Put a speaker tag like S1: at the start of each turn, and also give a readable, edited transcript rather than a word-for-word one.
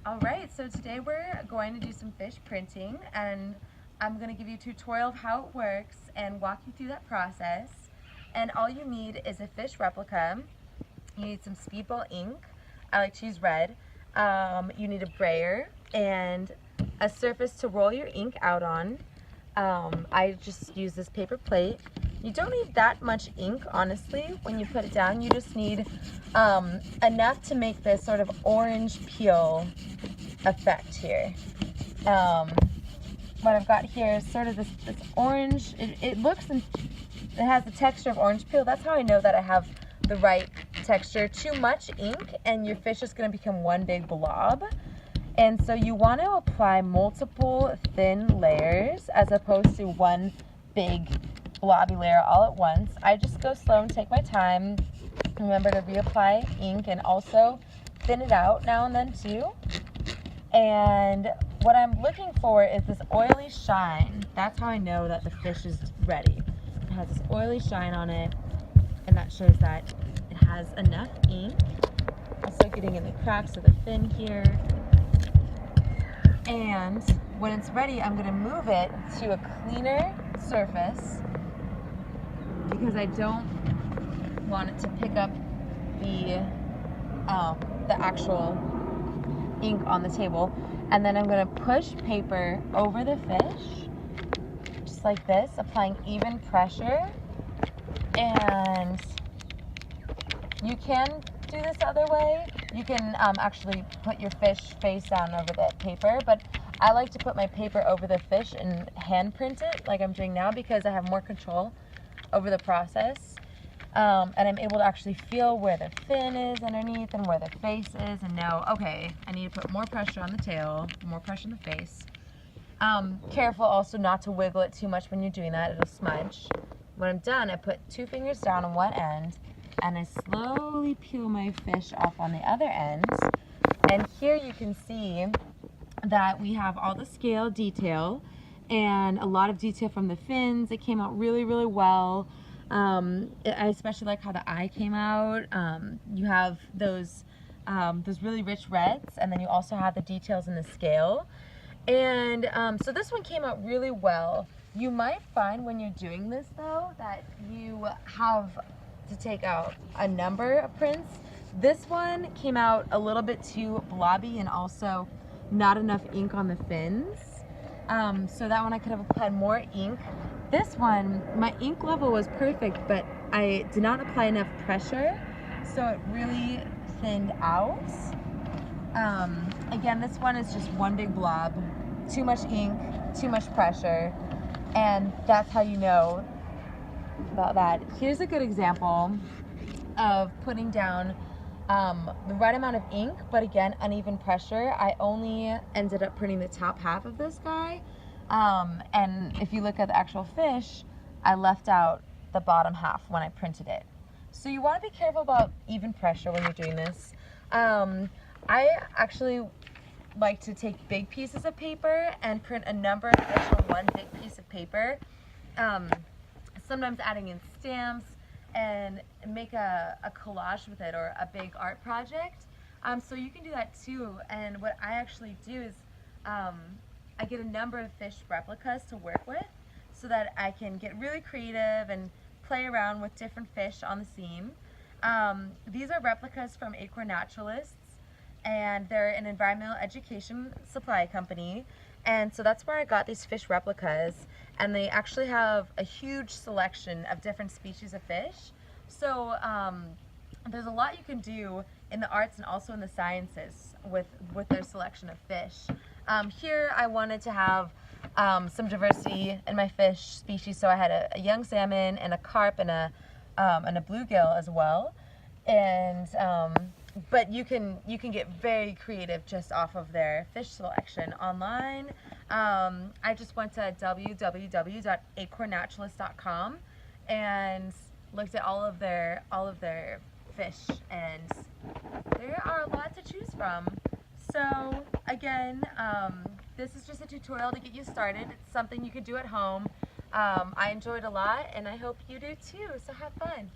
S1: Alright, so today we're going to do some fish printing, and I'm going to give you a tutorial of how it works and walk you through that process. And all you need is a fish replica. You need some speedball ink. I like to use red. You need a brayer and a surface to roll your ink out on. I just use this paper plate. You don't need that much ink, honestly, when you put it down. You just need enough to make this sort of orange peel effect here. What I've got here is sort of this orange, it looks and it has the texture of orange peel. That's how I know that I have the right texture. Too much ink and your fish is going to become one big blob. And so you want to apply multiple thin layers as opposed to one big blobby layer all at once. I just go slow and take my time. Remember to reapply ink and also thin it out now and then too. And what I'm looking for is this oily shine. That's how I know that the fish is ready. It has this oily shine on it, and that shows that it has enough ink. Also getting in the cracks of the fin here. And when it's ready, I'm gonna move it to a cleaner surface because I don't want it to pick up the actual ink on the table. And then I'm gonna push paper over the fish, just like this, applying even pressure. And you can do this other way. You can actually put your fish face down over the paper, but I like to put my paper over the fish and hand print it like I'm doing now because I have more control over the process. And I'm able to actually feel where the fin is underneath and where the face is and know, okay, I need to put more pressure on the tail, more pressure on the face. Careful also not to wiggle it too much when you're doing that, it'll smudge. When I'm done, I put 2 fingers down on one end and I slowly peel my fish off on the other end. And here you can see that we have all the scale detail and a lot of detail from the fins. It came out really, really well. I especially like how the eye came out. You have those really rich reds, and then you also have the details in the scale. And so this one came out really well. You might find when you're doing this though that you have to take out a number of prints. This one came out a little bit too blobby and also not enough ink on the fins. So that one I could have applied more ink. This one, my ink level was perfect, but I did not apply enough pressure, so it really thinned out. Again, this one is just one big blob, too much ink, too much pressure, and that's how you know about that. Here's a good example of putting down the right amount of ink, but again, uneven pressure. I only ended up printing the top half of this guy. And if you look at the actual fish, I left out the bottom half when I printed it. So you want to be careful about even pressure when you're doing this. I actually like to take big pieces of paper and print a number of fish on one big piece of paper. Sometimes adding in stamps and make a collage with it or a big art project. So you can do that too. And what I actually do is I get a number of fish replicas to work with so that I can get really creative and play around with different fish on the seam. These are replicas from Acorn Naturalists, and they're an environmental education supply company. And so that's where I got these fish replicas, and they actually have a huge selection of different species of fish. So there's a lot you can do in the arts and also in the sciences with their selection of fish. Here I wanted to have some diversity in my fish species, so I had a young salmon and a carp and a bluegill as well. And but you can get very creative just off of their fish selection online. I just went to www.acornnaturalist.com and looked at all of their fish, and there are a lot to choose from. So again, this is just a tutorial to get you started. It's something you could do at home. I enjoyed a lot, and I hope you do too, so have fun.